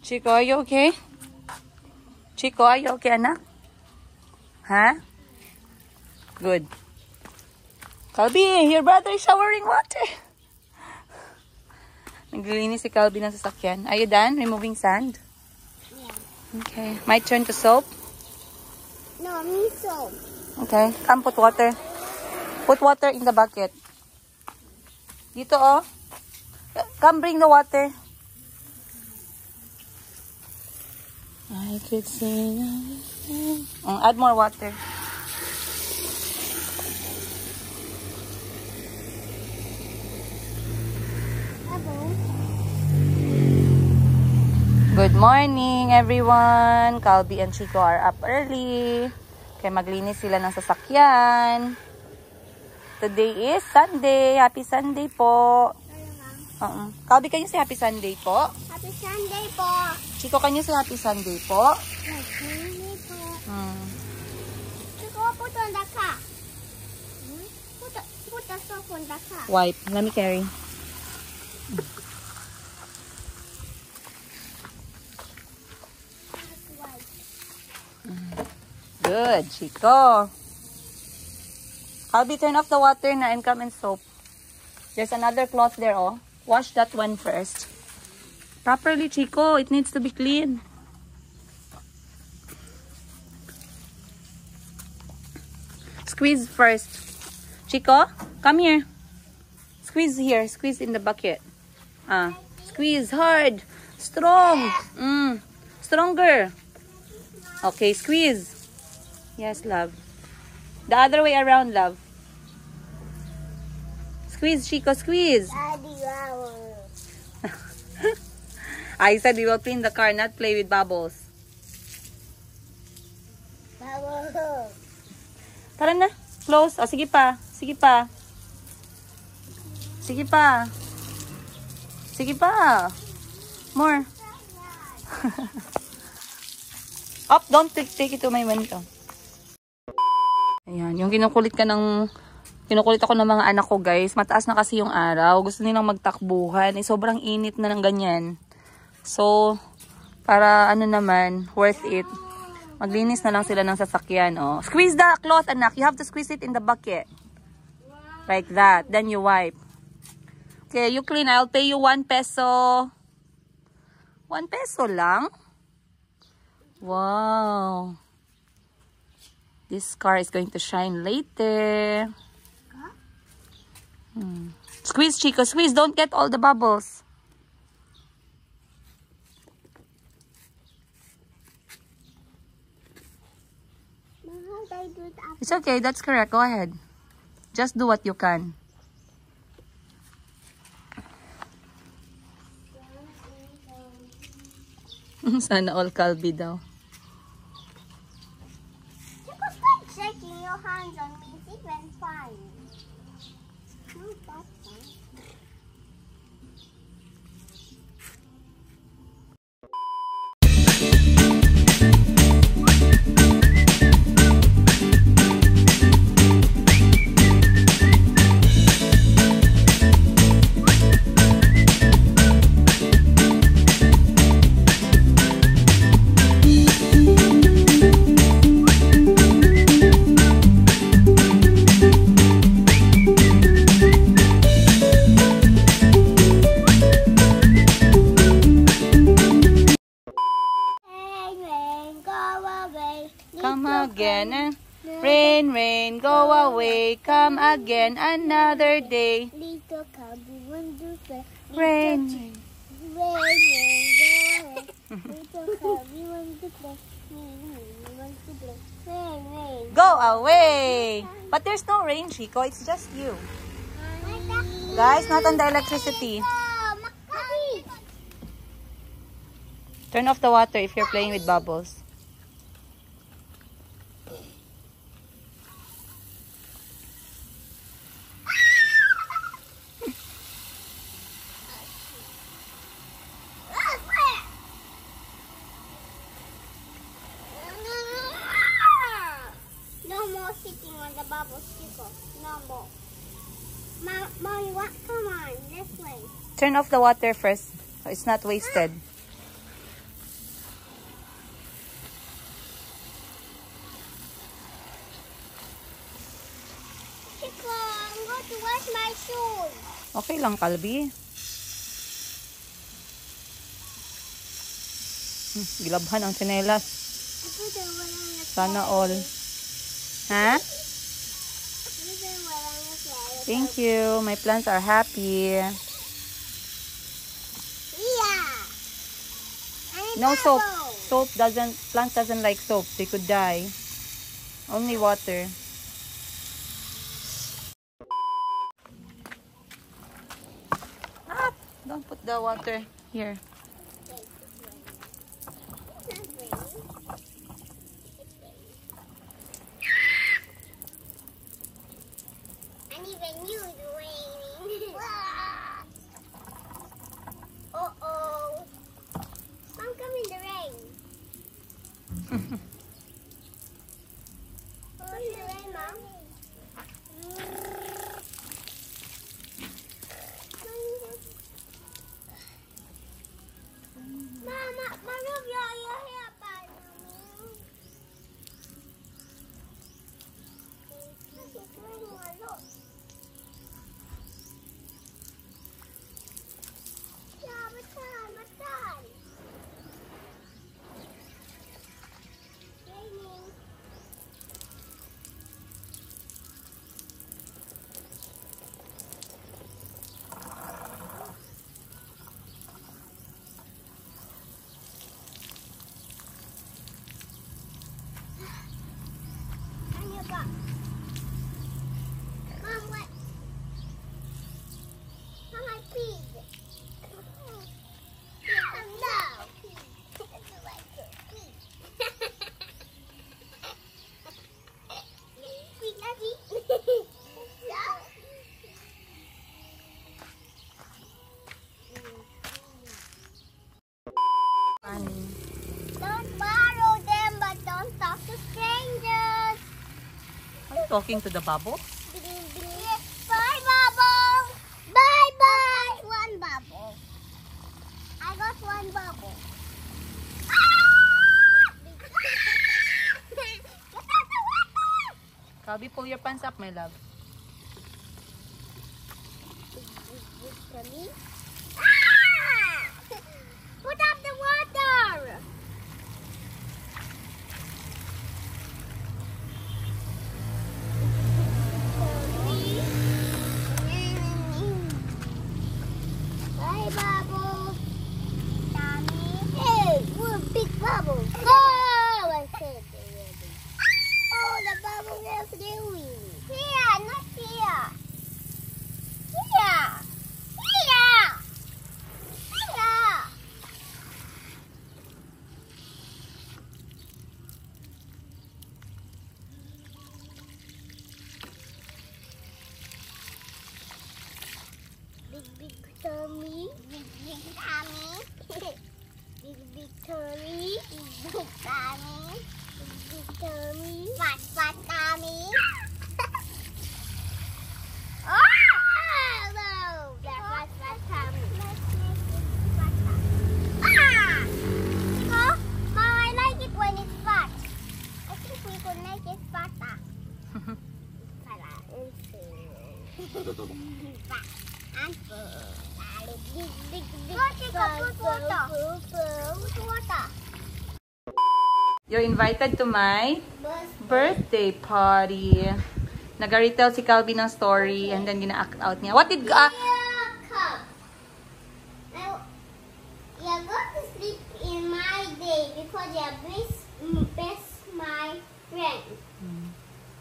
Chico, are you okay? Chico, are you okay, anak? Huh? Good. Calby, your brother is showering water. Naglilinis si Calby ng sasakyan. Are you done removing sand? Yeah. Okay. My turn to soap? No, me soap. Okay. Come put water. Put water in the bucket. Dito, oh. Come bring the water. I could sing. Add more water. Good morning, everyone. Calby and Chico are up early. Kaya maglinis sila ng sasakyan. Today is Sunday. Happy Sunday po. Calby, can you say Happy Sunday po? Happy Sunday po. Chico, can you say Happy Sunday po? Happy Sunday po. Chico, put on the car. Put the soap on the car. Wipe. Let me carry. Good, Chico. Calby, turn off the water na and come and soap. There's another cloth there, oh. Wash that one first. Properly, Chico. It needs to be clean. Squeeze first. Chico, come here. Squeeze here. Squeeze in the bucket. Squeeze hard. Strong. Stronger. Okay, squeeze. Yes, love. The other way around, love. Squeeze, Chico, squeeze. Daddy, wow. I said we will clean the car, not play with bubbles. Bubbles. Tara na. Close. O, sige pa. Sige pa. Sige pa. Sige pa. More. Up, don't take it to my window. Ayan, yung kinukulit ako ng mga anak ko, guys. Mataas na kasi yung araw. Gusto nilang magtakbuhan. Sobrang init na ng ganyan. So, para ano naman, worth it. Maglinis na lang sila ng sasakyan, oh. Squeeze the cloth, anak. You have to squeeze it in the bucket. Like that. Then you wipe. Okay, you clean. I'll pay you 1 peso. 1 peso lang? Wow. This car is going to shine later. Squeeze, Chico. Squeeze. Don't get all the bubbles. It's okay. That's correct. Go ahead. Just do what you can. Sana all Calby daw. Stop shaking your hands on me. It's even fine. No, that's fine. Come again. Rain, rain, go away. Come again another day. Little Calby want to play. Rain. Rain, rain, go away. Little Calby want to play. Rain, want to play. Rain, rain. Go away. But there's no rain, Chico. It's just you. Guys, not on the electricity. Turn off the water if you're playing with bubbles. No more sitting on the bubble sticker. No more. Mommy, what? Come on, this way. Turn off the water first, so it's not wasted. Okay lang, Calvi. Gilabhan ang tsinelas. Ito daw walang Sana all. Ha? Ito daw walang naklaro. Thank you. My plants are happy. Yeah. No soap. Plants doesn't like soap. They could die. Only water. Ah, don't put the water here. And even you is raining. Uh-oh. Mom, come in the rain. Come in the rain, Mom. Mama, move your hair back. It's raining a lot. Yeah, Batan. Raining. On your back. Mom, what? Mom, I peed. No. You like to pee. Pee, Daddy. Don't borrow them, but don't talk to strangers. Are you talking to the bubble? Bye, bubble. Bye, bye. One bubble. I got one bubble. Get out the water. Calvi, pull your pants up, my love. Put up the water. Bye, bubble. Tommy. Hey, we're a big bubble. Go! I said already. Oh, the bubble is doing. Here, not here. Here. Here. Here. Big tummy. Big tummy. Big tummy. Big tummy. Big tummy. Fat tummy. Oh no! That's fat tummy. Let's make it fat tummy. Oh, Mom, I like it when it's fat. I think we could make it fatter. Fat and full. Big. Go take a put water. You're invited to my Bus. birthday party. Nag-retell si Calvi ng story and then gina-act out niya. What did... Come. You're going to sleep in my day because you're best my friend.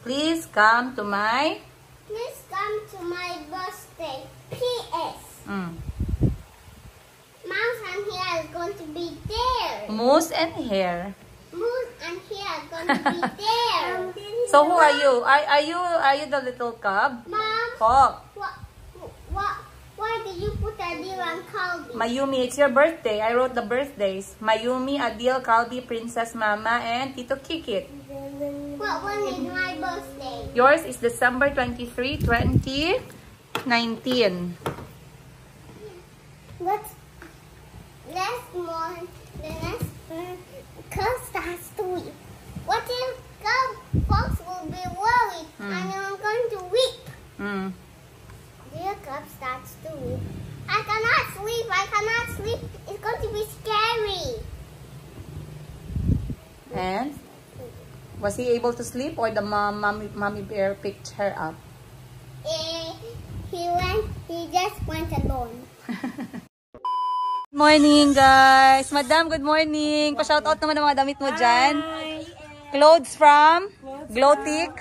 Please come to my... Please come to my birthday. P.S. Mouse and hair is going to be there. Moose and Hare. Moose and hair is going to be there. So who are you? Are you the little cub? Mom, Oh, why did you put Adil and Calvi? Mayumi, it's your birthday. I wrote the birthdays. Mayumi, Adil, Calvi, Princess Mama, and Tito Kikit. What one is my birthday? Yours is December 23, 2019. Let's more the next curse starts to weep. What if Fox will be worried and I'm going to weep? Dear Cub starts to And was he able to sleep or the mommy bear picked her up? He just went alone. Good morning, guys. Madam, good morning. Pa-shoutout naman ang mga damit mo dyan. Clothes from Glotic.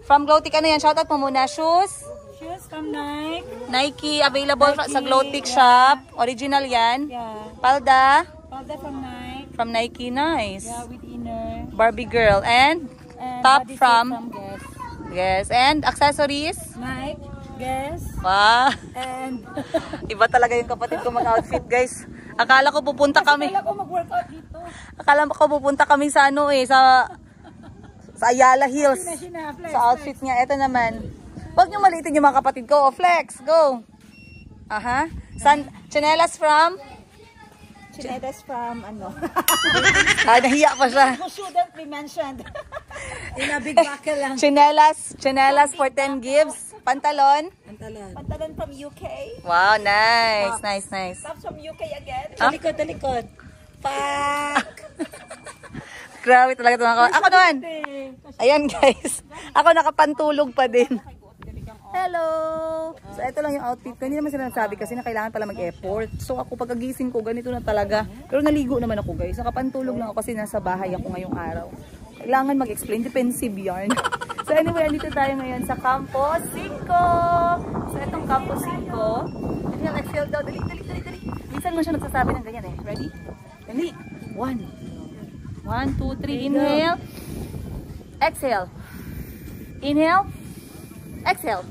From Glotic, ano yan? Shoutout mo muna. Shoes? Shoes from Nike. Nike, available sa Glotic shop. Original yan. Yeah. Palda? Palda from Nike. From Nike, nice. Yeah, with inner. Barbie girl. And top bodysuit from Guess. Yes. And accessories? Nike. Guess. Wow. And Iba talaga yung kapatid ko mag-outfit, guys. Akala ko pupunta kami. kailan ko mag-workout dito. Akala ko pupunta kami sa ano eh, sa Ayala Hills. Flex. Sa outfit niya. Ito naman. Huwag niyo maliitin yung mga kapatid ko. Oh, flex. Go. Aha. Chanelas from? Chinedas from ano. Nahiya pa siya. Who shouldn't be mentioned. In a big buckle lang. Chanelas for 10 gives. Pantalon. Pantalon from UK. Wow, nice. Nice. Tops from UK again. Talikod. Fuck. Grabe talaga ito mga kapatid. Ako naman. Ayan, guys. Ako nakapantulog pa din. Hello! So, ito lang yung outfit ko. Hindi naman sila nagsabi kasi na kailangan pala mag-effort. So, ako pagkagising ko, ganito na talaga. Pero naligo naman ako, guys. Nakapantulog lang ako kasi nasa bahay ako ngayong araw. Kailangan mag-explain. Defensive yarn. So, anyway, andito tayo ngayon sa Campo 5. So, itong Campo 5. Inhale, exhale daw. Dali. Minsan mo siya nagsasabi ng ganyan eh. Ready? Dali. 1, 2, 3. Inhale. Exhale. Inhale. Exhale.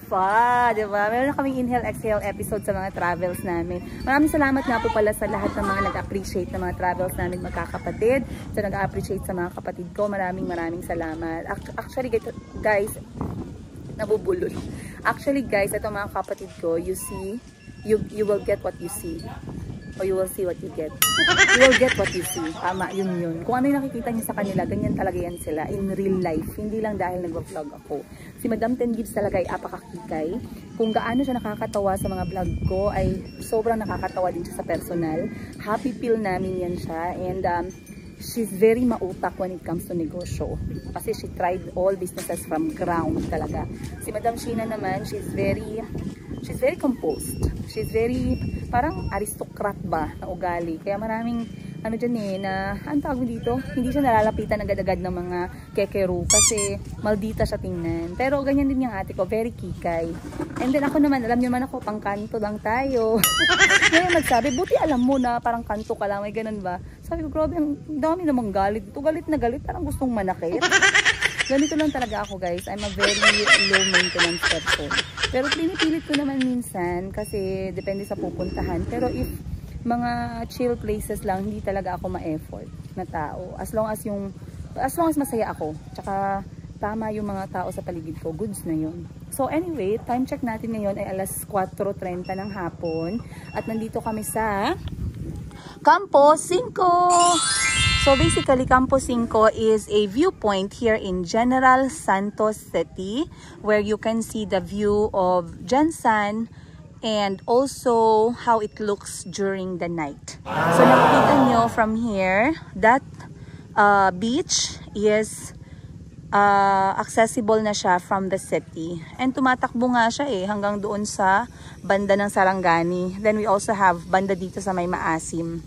Diba? Meron na kaming inhale, exhale episode sa mga travels namin. Maraming salamat nga po pala sa lahat ng mga nag-appreciate ng mga travels namin magkakapatid. So, nag-appreciate sa mga kapatid ko. Maraming salamat. Actually, guys, nabubulol. Actually, guys, ito mga kapatid ko, you see, you will get what you see. Or you will see what you get. You will get what you see. Tama, yun. Kung ano yung nakikita niyo sa kanila, ganyan talaga yan sila in real life. Hindi lang dahil nag-vlog ako. Si Madam 10 Gives talaga ay apakakikay. Kung gaano siya nakakatawa sa mga vlog ko, ay sobrang nakakatawa din siya sa personal. Happy feel namin yan siya. And she's very mautak when it comes to negosyo. Kasi she tried all businesses from ground talaga. Si Madam Sheena naman, she's very composed. She's very, parang aristocrat ba na ugali. Kaya maraming, ano dyan eh, na, ang tawag dito, hindi siya nalalapitan agad-agad ng mga kekeru kasi maldita siya tingnan. Pero ganyan din yung ate ko, very kikay. And then ako naman, alam niyo man ako, pang kanto lang tayo. Ngayon nagsabi, buti alam mo na parang kanto ka lang, may ganun ba? Sabi ko, grabe, ang dami namang galit. Ito galit na galit, parang gustong manakit. Ganito lang talaga ako, guys. I'm a very low maintenance person. Pero pinipilit ko naman minsan kasi depende sa pupuntahan. Pero if mga chill places lang, hindi talaga ako ma-effort na tao. As long as masaya ako, tsaka tama yung mga tao sa paligid ko, goods na yun. So anyway, time check natin ngayon ay alas 4:30 ng hapon. At nandito kami sa Campo 5. So basically, Campo 5 is a viewpoint here in General Santos City where you can see the view of Jansan and also how it looks during the night. So nakikita nyo from here, that beach is accessible na siya from the city. And tumatakbo nga siya eh hanggang doon sa banda ng Sarangani. Then we also have banda dito sa may Maasim.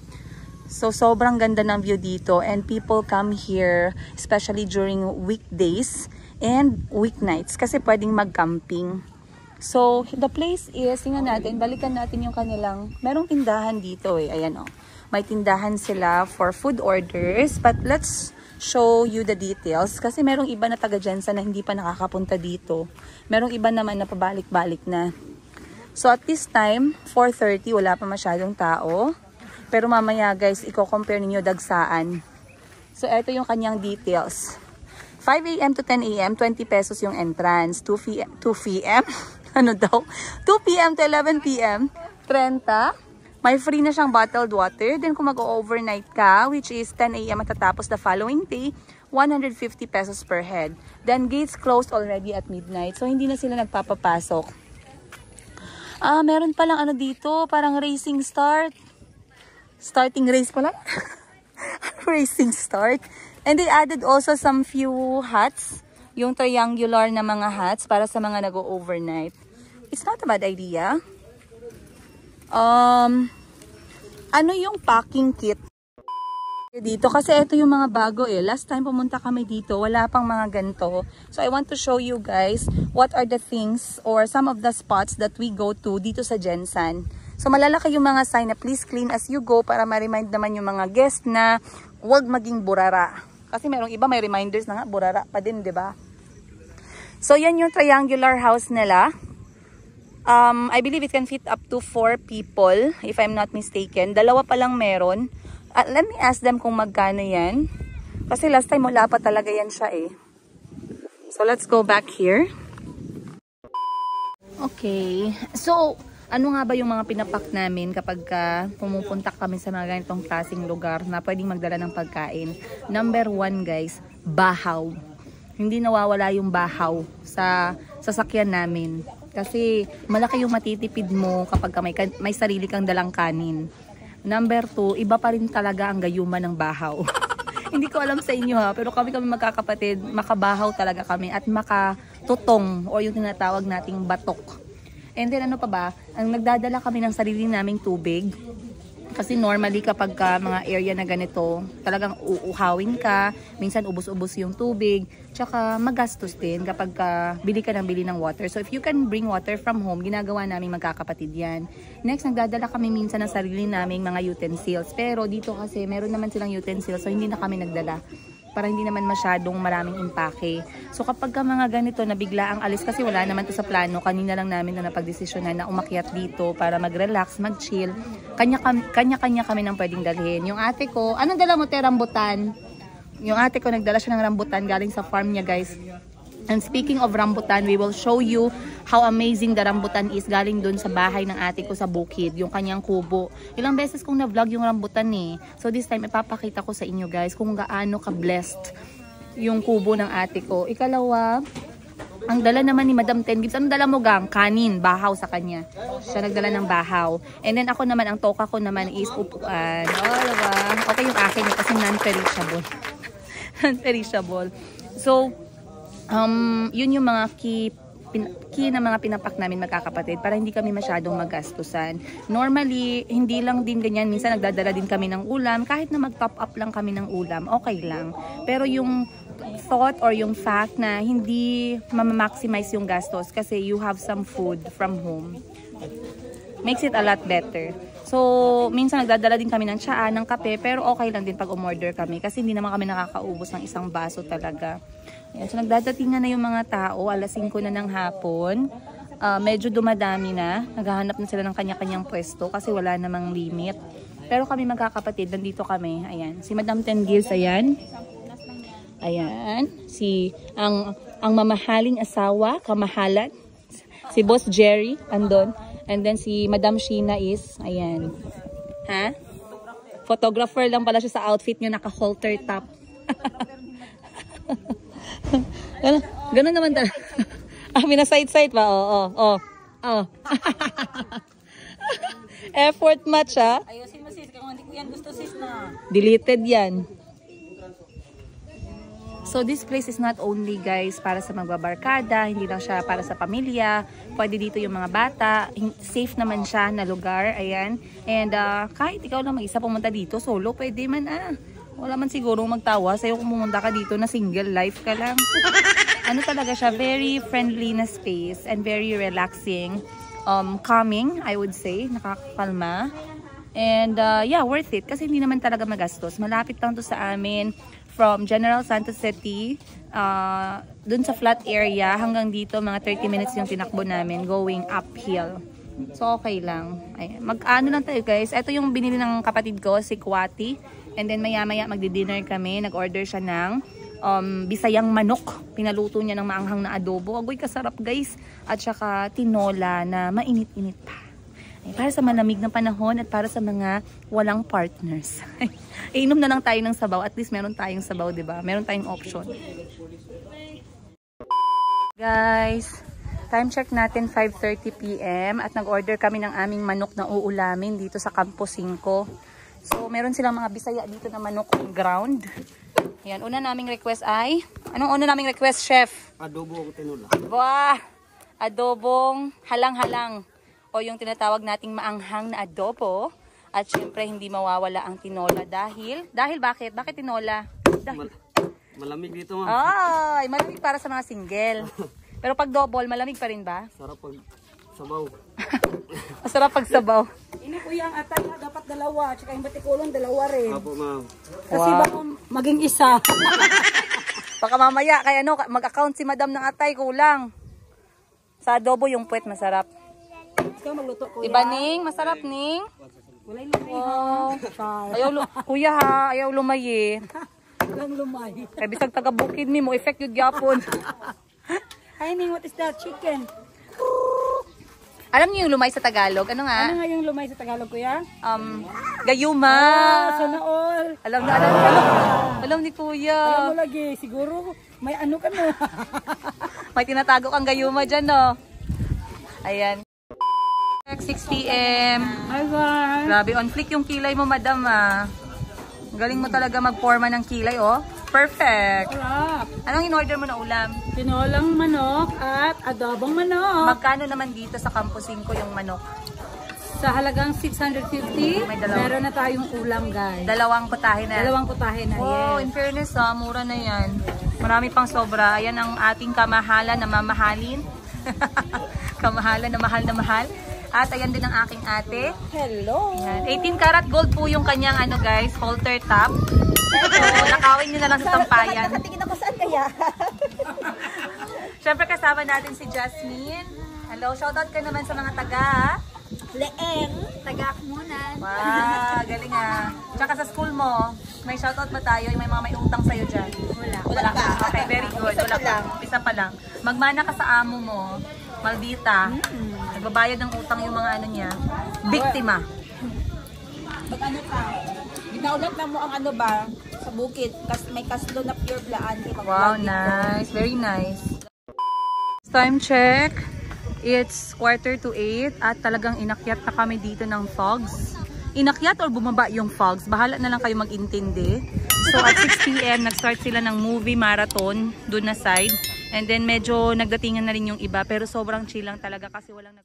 So, sobrang ganda ng view dito and people come here especially during weekdays and weeknights kasi pwedeng mag-camping. So, the place is, tingnan natin, balikan natin yung kanilang, merong tindahan dito eh, ayan o. May tindahan sila for food orders but let's show you the details kasi merong iba na taga-Jensa na hindi pa nakakapunta dito. Merong iba naman na pabalik-balik na. So, at this time, 4:30, wala pa masyadong tao. Pero mamaya guys, i-compare ninyo dagsaan. So, ito yung kanyang details. 5 AM to 10 AM, 20 pesos yung entrance. 2 PM? Ano daw? 2 PM to 11 PM, 30. May free na siyang bottled water. Then kung mag-overnight ka, which is 10 AM matatapos the following day, 150 pesos per head. Then gates closed already at midnight. So, hindi na sila nagpapapasok. Meron palang ano dito, parang racing start. Starting race pala. racing start. And they added also some few huts. Yung triangular na mga huts para sa mga nag-overnight. It's not a bad idea. Ano yung packing kit dito? Kasi ito yung mga bago eh. Last time pumunta kami dito, wala pang mga ganito. So I want to show you guys what are the things or some of the spots that we go to dito sa Gensan. So malalaki yung mga sign na please clean as you go para ma-remind naman yung mga guest na huwag maging burara. Kasi merong iba may reminders na nga, burara pa din, di ba? So yan yung triangular house nila. I believe it can fit up to 4 people, if I'm not mistaken. Dalawa pa lang meron. Let me ask them kung magkano yan. Kasi last time wala pa talaga yan siya eh. So let's go back here. Okay. So, ano nga ba yung mga pinapak namin kapag pumupunta kami sa mga ganitong klaseng lugar na pwedeng magdala ng pagkain? Number 1 guys, bahaw. Hindi nawawala yung bahaw sa sasakyan namin. Kasi malaki yung matitipid mo kapag may sarili kang dalang kanin. Number 2, iba pa rin talaga ang gayuman ng bahaw. Hindi ko alam sa inyo ha, pero kami magkakapatid, makabahaw talaga kami at makatutong o yung tinatawag nating batok. And then ano pa ba, ang nagdadala kami ng sarili naming tubig. Kasi normally kapag mga area na ganito, talagang uuhawin ka, minsan ubos-ubos yung tubig, tsaka magastos din kapag bili ka ng water. So if you can bring water from home, ginagawa namin magkakapatid yan. Next, nagdadala kami minsan ng sarili naming mga utensils. Pero dito kasi meron naman silang utensils, so hindi na kami nagdala. Para hindi naman masyadong maraming impake. So kapag mga ganito na bigla ang alis, kasi wala naman to sa plano, kanina lang namin na napagdesisyonan na umakyat dito para mag-relax, mag-chill. Kanya-kanya kami ng pwedeng dalhin. Yung ate ko, anong dala mo te, rambutan? Yung ate ko nagdala siya ng rambutan galing sa farm niya guys. And speaking of rambutan, we will show you how amazing the rambutan is galing dun sa bahay ng ate ko sa bukid, yung kanyang kubo. Ilang beses kong na-vlog yung rambutan eh. So this time, ipapakita ko sa inyo guys kung gaano ka-blessed yung kubo ng ate ko. Ikalawa, ang dala naman ni Madam Ten Gibbs, anong dala mo gang? Kanin, bahaw sa kanya. Siya nagdala ng bahaw. And then ako naman, ang toka ko naman is upuan. Oh, diba? Okay yung akin kasi non-perishable. Non-perishable. So, yun yung mga key na mga pinapak namin magkakapatid para hindi kami masyadong magastusan. Normally, hindi lang din ganyan. Minsan nagdadala din kami ng ulam. Kahit na mag-top up lang kami ng ulam, okay lang. Pero yung thought or yung fact na hindi ma-maximize yung gastos kasi you have some food from home, makes it a lot better. So, minsan nagdadala din kami ng tsaa, ng kape, pero okay lang din pag umorder kami kasi hindi naman kami nakakaubos ng isang baso talaga. Ayan, so nagdadatingan na yung mga tao, alas 5 na ng hapon. Medyo dumadami na, naghahanap na sila ng kanya-kanyang pwesto kasi wala namang limit. Pero kami magkakapatid, nandito kami. Ayan, si Madam Ten Gibbs, ayan. Ayan, ang mamahaling asawa, kamahalan. Si Boss Jerry, andon. And then si Madam Sheena is, ayan. Ha? Photographer lang pala siya sa outfit niyo, naka-halter top. Ganun naman talaga. Minaside-side pa. Oo. Effort match ha. Ayusin mo sis, kung hindi ko yan gusto sis na. Deleted yan. So this place is not only guys para sa magbabarkada, hindi lang siya para sa pamilya. Pwede dito yung mga bata. Safe naman siya na lugar. Ayan. And kahit ikaw lang mag-isa pumunta dito, solo, pwede man Wala man siguro magtawa sa'yo kung pumunta ka dito na single life ka lang. Ano talaga siya, very friendly na space and very relaxing. Calming, I would say. Nakakakalma. And yeah, worth it. Kasi hindi naman talaga magastos. Malapit lang to sa amin. From General Santos City, dun sa flat area, hanggang dito, mga 30 minutes yung tinakbo namin, going uphill. So, okay lang. Mag-ano lang tayo, guys. Ito yung binili ng kapatid ko, si Kwati. And then, maya-maya, magdi-dinner kami. Nag-order siya ng bisayang manok. Pinaluto niya ng maanghang na adobo. Agoy, kasarap, guys. At saka, tinola na mainit-init pa. Para sa malamig na panahon at para sa mga walang partners. Inom na lang tayo ng sabaw. At least meron tayong sabaw, diba? Meron tayong option. Guys, time check natin 5:30 PM at nag-order kami ng aming manok na uulamin dito sa Campo 5. So, meron silang mga Bisaya dito na manok on ground. Ayan, una naming request ay, anong una naming request, chef? Adobo o tinola. Wah! Adobong halang-halang. O yung tinatawag nating maanghang na adobo. At syempre, hindi mawawala ang tinola dahil bakit? Bakit tinola? Dahil, Malamig dito ma'am. ay, malamig para sa mga single. Pero pag double, malamig pa rin ba? Sarap pag sabaw. Masarap pag sabaw. Ini kuya ang atay na dapat dalawa. Tsaka yung batikulong dalawa rin. Apo ma'am. Kasi Wow. baka maging isa. Baka mamaya, kaya ano, mag-account si madam ng atay, kulang. Sa adobo yung puwet, masarap. Ikaw magluto kuya. Diba, Ning? Masarap, Ning? Wala yung lumay Wow. ha. Ayaw, kuya ha, ayaw lumayi. Walang lumay. Kaya bisag taga-bukid mi mo, effect yung gyapon. Hi Ning, what is that? Chicken. Alam niyo yung lumay sa Tagalog? Ano nga? Ano nga yung lumay sa Tagalog kuya? Gayuma. Sana all. Alam na, alam ni kuya. Alam mo lagi, siguro may ano ka na. May tinatago kang gayuma dyan, no? Ayan. 6 p.m. Hi guys. Grabe, on flick yung kilay mo, madam, ah. Galing mo talaga magporma ng kilay, oh. Perfect. Sarap. Anong in-order mo na ulam? Tinolang manok at adobong manok. Magkano naman dito sa Campo 5 yung manok? Sa halagang 650, May dalawa. meron na tayong ulam guys. Dalawang putahe na. Dalawang putahe na, Wow, in yes. fairness, mura na yan. Marami pang sobra. Ayan ang ating kamahalan na mamahalin. Kamahalan na mahal. At ayan din ang aking ate. Hello. Ayan. 18 karat gold po yung kanyang ano guys, halter top. So, nakawin nyo na lang sa sampayan. Nakatingin ako saan kaya? Siyempre kasama natin si Jasmine. Hello, shoutout ka naman sa mga taga. Leeng. Taga-Akmunan. Wow, galing ah. Tsaka sa school mo, may shoutout ba tayo? May mga may utang sa'yo dyan? Wala pa. Okay, very good. Wala pa. Isa pa lang. Magmana ka sa amo mo, maldita. Nagbabayad ng utang yung mga ano niya. Biktima. Pag ano ka, ginaulat na mo ang ano ba, sa bukid, may kaslo na pure blaan. Wow, nice. Very nice. Time check. It's 7:45 at talagang inakyat na kami dito ng fogs. Inakyat or bumaba yung fogs? Bahala na lang kayo mag-intindi. So at 6 p.m. nag-start sila ng movie marathon doon na side. And then medyo nagdatingan na rin yung iba pero sobrang chill lang talaga kasi walang